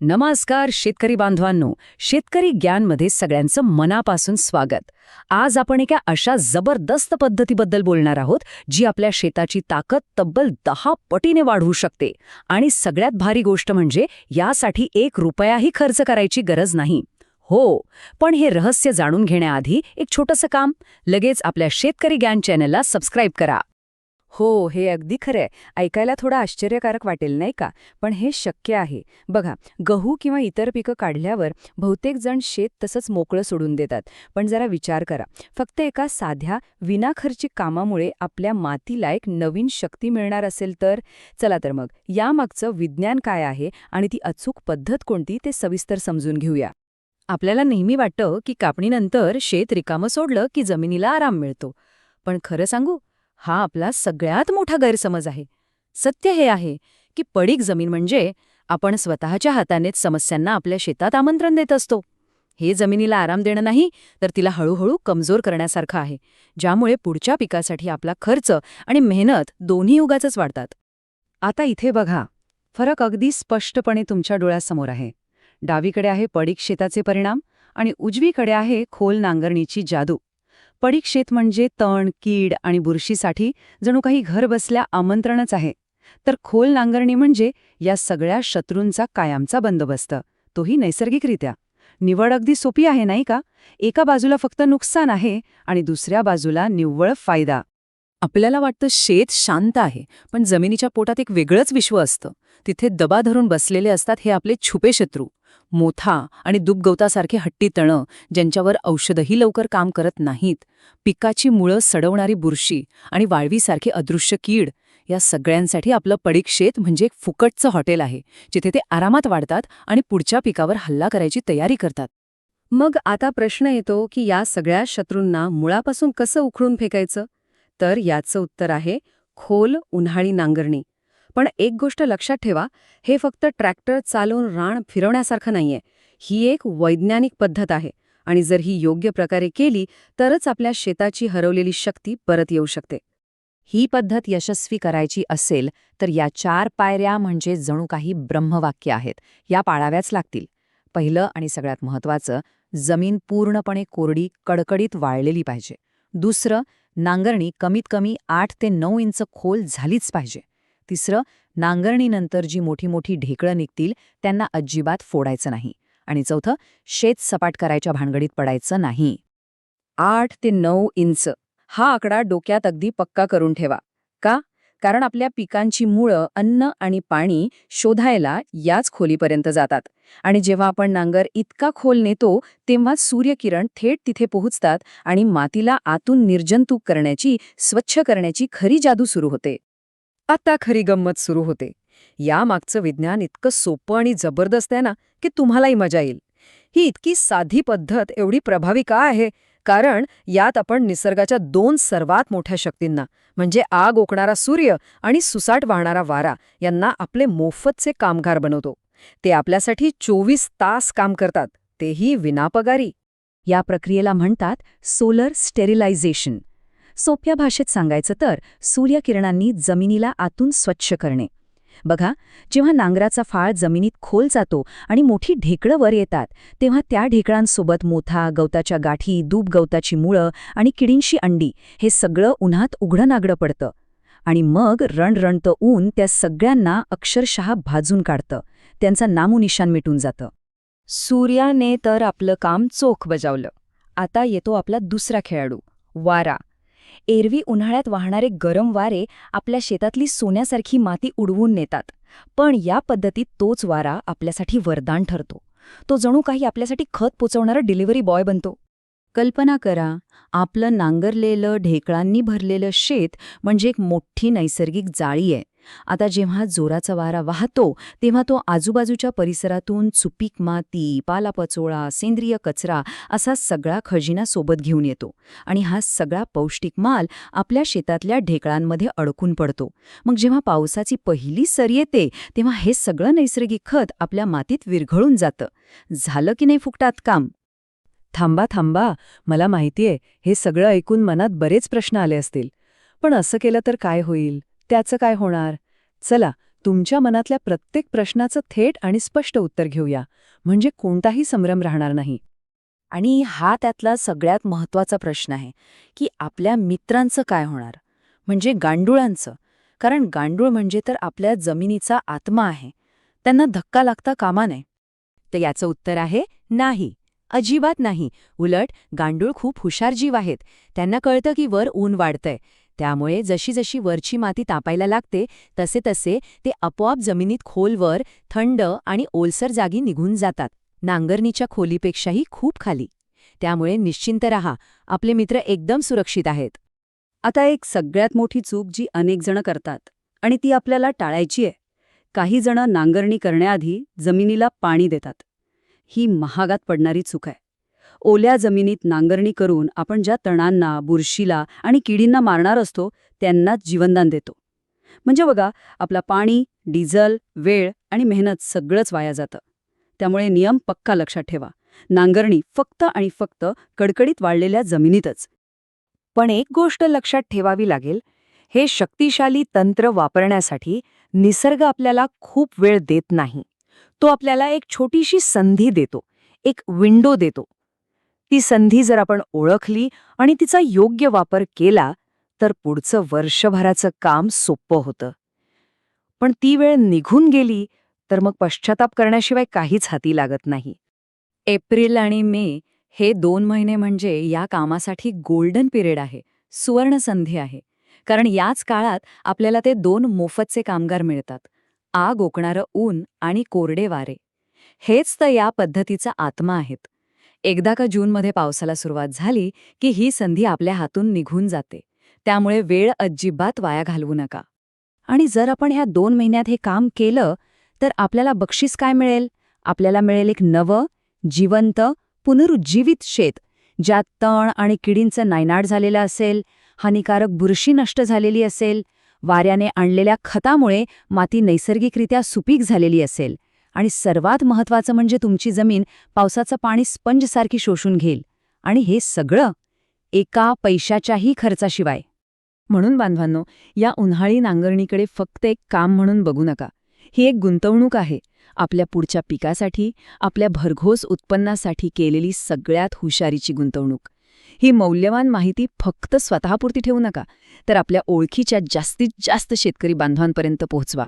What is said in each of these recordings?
नमस्कार शेतकरी बांधवांनो, शेतकरी ज्ञानमध्ये सगळ्यांचं मनापासून स्वागत. आज आपण एका अशा जबरदस्त पद्धतीबद्दल बोलणार आहोत जी आपल्या शेताची ताकद तब्बल 10 पटीने वाढवू शकते. आणि सगळ्यात भारी गोष्ट म्हणजे यासाठी 1 रुपयाही खर्च करायची गरज नाही. हो, पण हे रहस्य जाणून घेण्याआधी एक छोटंसं काम. लगेच आपल्या शेतकरी ज्ञान चॅनलला सबस्क्राईब करा. हो, हे अगदी खरंय. ऐकायला थोडं आश्चर्यकारक वाटेल नाही का, पण हे शक्य आहे. बघा, गहू किंवा इतर पिकं काढल्यावर बहुतेक जण शेत तसंच मोकळं सोडून देतात. पण जरा विचार करा, फक्त एका साध्या विनाखर्चिक कामामुळे आपल्या मातीला एक नवीन शक्ती मिळणार असेल तर. चला तर मग यामागचं विज्ञान काय आहे आणि ती अचूक पद्धत कोणती ते सविस्तर समजून घेऊया. आपल्याला नेहमी वाटतं की कापणीनंतर शेत रिकामं सोडलं की जमिनीला आराम मिळतो. पण खरं सांगू, हा आपला सगळ्यात मोठा गैरसमज आहे. सत्य हे आहे की पडीक जमीन म्हणजे आपण स्वतःच्या हातानेच समस्यांना आपल्या शेतात आमंत्रण देत असतो. हे जमिनीला आराम देणं नाही, तर तिला हळूहळू कमजोर करण्यासारखं आहे, ज्यामुळे पुढच्या पिकासाठी आपला खर्च आणि मेहनत दोन्ही उगाचच वाढतात. आता इथे बघा, फरक अगदी स्पष्टपणे तुमच्या डोळ्यासमोर आहे. डावीकडे आहे पडीक शेताचे परिणाम आणि उजवीकडे आहे खोल नांगरणीची जादू. पडीक शेत म्हणजे तण, कीड आणि बुरशीसाठी जणू काही घर बसल्या आमंत्रणच आहे. तर खोल नांगरणी म्हणजे या सगळ्या शत्रूंचा कायमचा बंदोबस्त, तोही नैसर्गिकरित्या. निवड अगदी सोपी आहे नाही का? एका बाजूला फक्त नुकसान आहे आणि दुसऱ्या बाजूला निव्वळ फायदा. आपल्याला वाटतं शेत शांत आहे, पण जमिनीच्या पोटात एक वेगळंच विश्व असतं. तिथे दबा धरून बसलेले असतात हे आपले छुपे शत्रू. मोथा आणि दुबगवतासारखे हट्टी तणं, ज्यांच्यावर औषधही लवकर काम करत नाहीत. पिकाची मुळं सडवणारी बुरशी आणि वाळवीसारखी अदृश्य कीड. या सगळ्यांसाठी आपलं पडीक शेत म्हणजे एक फुकटचं हॉटेल आहे, जिथे ते आरामात वाढतात आणि पुढच्या पिकावर हल्ला करायची तयारी करतात. मग आता प्रश्न येतो की या सगळ्या शत्रूंना मुळापासून कसं उखळून फेकायचं? तर याचं उत्तर आहे खोल उन्हाळी नांगरणी. पण एक गोष्ट लक्षात ठेवा, हे फक्त ट्रॅक्टर चालवून रान फिरवण्यासारखं नाहीये. ही एक वैज्ञानिक पद्धत आहे आणि जर ही योग्य प्रकारे केली तरच आपल्या शेताची हरवलेली शक्ती परत येऊ शकते. ही पद्धत यशस्वी करायची असेल तर या 4 पायऱ्या म्हणजे जणू काही ब्रह्मवाक्य आहेत, या पाळाव्याच लागतील. पहिलं आणि सगळ्यात महत्त्वाचं, जमीन पूर्णपणे कोरडी कडकडीत वाळलेली पाहिजे. दुसरं, नांगरणी कमीत कमी 8 ते 9 इंच खोल झालीच पाहिजे. तिसरं, नांगरणीनंतर जी मोठी मोठी ढेकळं निघतील त्यांना अजिबात फोडायचं नाही. आणि चौथं, शेत सपाट करायच्या भानगडीत पडायचं नाही. 8 ते 9 इंच हा आकडा डोक्यात अगदी पक्का करून ठेवा. का? कारण आपल्या पिकांची मुळं अन्न आणि पाणी शोधायला याच खोलीपर्यंत जातात. आणि जेव्हा आपण नांगर इतका खोल नेतो तेव्हा सूर्यकिरण थेट तिथे पोहोचतात आणि मातीला आतून निर्जंतुक करण्याची, स्वच्छ करण्याची खरी जादू सुरू होते. आता खरी गंमत सुरू होते. यामागचं विज्ञान इतकं सोपं आणि जबरदस्त आहे ना की तुम्हालाही मजा येईल. ही इतकी साधी पद्धत एवढी प्रभावी का आहे? कारण यात आपण निसर्गाच्या 2 सर्वात मोठ्या शक्तींना, म्हणजे आग ओकणारा सूर्य आणि सुसाट वाहणारा वारा, यांना आपले मोफतचे कामगार बनवतो. ते आपल्यासाठी 24 तास काम करतात, तेही विनापगारी. या प्रक्रियेला म्हणतात सोलर स्टेरिलायझेशन. सोप्या भाषेत सांगायचं तर सूर्यकिरणांनी जमिनीला आतून स्वच्छ करणे. बघा, जेव्हा नांगराचा फाळ जमिनीत खोल जातो आणि मोठी ढेकळं वर येतात, तेव्हा त्या ढेकळांसोबत मोथा, गवताच्या गाठी, दूब गवताची मुळं आणि किडींशी अंडी, हे सगळं उन्हात उघडं-नागडं पडतं. आणि मग रणरणतं ऊन त्या सगळ्यांना अक्षरशः भाजून काढतं. त्यांचं नामोनिशाण मिटून जातं. सूर्याने तर आपलं काम चोख बजावलं. आता येतो आपला दुसरा खेळाडू, वारा. एरवी उन्हाळ्यात वाहणारे गरम वारे आपल्या शेतातली सोन्यासारखी माती उडवून नेतात. पण या पद्धतीत तोच वारा आपल्यासाठी वरदान ठरतो. तो जणू काही आपल्यासाठी खत पोचवणारा डिलिव्हरी बॉय बनतो. कल्पना करा, आपलं नांगरलेलं, ढेकळांनी भरलेलं शेत म्हणजे एक मोठी नैसर्गिक जाळी आहे. आता जेव्हा जोराचा वारा वाहतो तेव्हा तो आजूबाजूच्या परिसरातून सुपीक माती, पालापाचोळा, सेंद्रिय कचरा असा सगळा खजिना सोबत घेऊन येतो. आणि हा सगळा पौष्टिक माल आपल्या शेतातल्या ढेकळांमध्ये अडकून पडतो. मग जेव्हा पावसाची पहिली सर येते तेव्हा हे सगळं नैसर्गिक खत आपल्या मातीत विरघळून जातं. झालं की नाही फुकटात काम? थांबा थांबा, मला माहितीये, हे सगळं ऐकून मनात बरेच प्रश्न आले असतील. पण असं केलं तर काय होईल? त्याचं काय होणार? चला, तुमच्या मनातल्या प्रत्येक प्रश्नाचं थेट आणि स्पष्ट उत्तर घेऊया, म्हणजे कोणताही संभ्रम राहणार नाही. आणि हा त्यातला सगळ्यात महत्त्वाचा प्रश्न आहे की आपल्या मित्रांचं काय होणार, म्हणजे गांडुळांचं. कारण गांडूळ म्हणजे तर आपल्या जमिनीचा आत्मा आहे. त्यांना धक्का लागता कामा नये. तर याचं उत्तर आहे नाही, अजिबात नाही. उलट गांडूळ खूप हुशार जीव आहेत. त्यांना कळतं की वर ऊन वाढतंय. त्यामुळे जशी जशी वरची माती तापायला लागते तसे तसे ते आपोआप जमिनीत खोलवर, थंड आणि ओलसर जागी निघून जातात, नांगरणीच्या खोलीपेक्षाही खूप खाली. त्यामुळे निश्चिंत रहा, आपले मित्र एकदम सुरक्षित आहेत. आता एक सगळ्यात मोठी चूक जी अनेक जण करतात आणि ती आपल्याला टाळायची आहे. काही जण नांगरणी करण्याआधी जमिनीला पाणी देतात. ही महागात पडणारी चूक आहे. ओल्या जमिनीत नांगरणी करून आपण ज्या तणांना, बुरशीला आणि किडींना मारणार असतो त्यांनाच जीवनदान देतो. म्हणजे बघा, आपला पाणी, डिझेल, वेळ आणि मेहनत सगळंच वाया जातं. त्यामुळे नियम पक्का लक्षात ठेवा. नांगरणी फक्त आणि फक्त कडकडीत वाढलेल्या जमिनीतच. पण एक गोष्ट लक्षात ठेवावी लागेल, हे शक्तिशाली तंत्र वापरण्यासाठी निसर्ग आपल्याला खूप वेळ देत नाही. तो आपल्याला एक छोटीशी संधी देतो, एक विंडो देतो. ती संधी जर आपण ओळखली आणि तिचा योग्य वापर केला तर पुढचं वर्षभराचं काम सोपं होतं. पण ती वेळ निघून गेली तर मग पश्चाताप करण्याशिवाय काहीच हाती लागत नाही. एप्रिल आणि मे हे 2 महिने म्हणजे या कामासाठी गोल्डन पिरियड आहे, सुवर्ण संधी आहे. कारण याच काळात आपल्याला ते 2 मोफतचे कामगार मिळतात, आग ओकणारं ऊन आणि कोरडे वारे. हेच तर या पद्धतीचा आत्मा आहेत. एकदा का जूनमध्ये पावसाला सुरुवात झाली की ही संधी आपल्या हातून निघून जाते. त्यामुळे वेळ अजिबात वाया घालवू नका. आणि जर आपण ह्या 2 महिन्यात हे काम केलं तर आपल्याला बक्षीस काय मिळेल? आपल्याला मिळेल एक नवं, जिवंत, पुनरुज्जीवित शेत, ज्यात तण आणि किडींचं नायनाट झालेलं असेल, हानिकारक बुरशी नष्ट झालेली असेल, वाऱ्याने आणलेल्या खतामुळे माती नैसर्गिकरित्या सुपीक झालेली असेल आणि सर्वात महत्त्वाचं म्हणजे तुमची जमीन पावसाचं पाणी स्पंजसारखी शोषून घेईल. आणि हे सगळं एका पैशाच्याही खर्चाशिवाय. म्हणून बांधवांनो, या उन्हाळी नांगरणीकडे फक्त एक काम म्हणून बघू नका. ही एक गुंतवणूक आहे. आपल्या पुढच्या पिकासाठी, आपल्या भरघोस उत्पन्नासाठी केलेली सगळ्यात हुशारीची गुंतवणूक. ही मौल्यवान माहिती फक्त स्वतःपुरती ठेवू नका, तर आपल्या ओळखीच्या जास्तीत जास्त शेतकरी बांधवांपर्यंत पोहोचवा.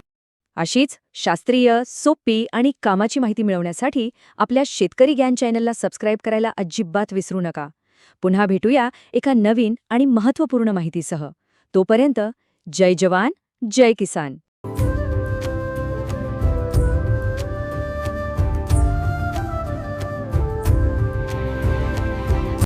अशीच शास्त्रीय, सोपी आणि कामाची माहिती मिळवण्यासाठी आपल्या शेतकरी ज्ञान चॅनलला सबस्क्राईब करायला अजिबात विसरू नका. पुन्हा भेटूया एका नवीन आणि महत्त्वपूर्ण माहितीसह. तोपर्यंत जय जवान, जय किसान.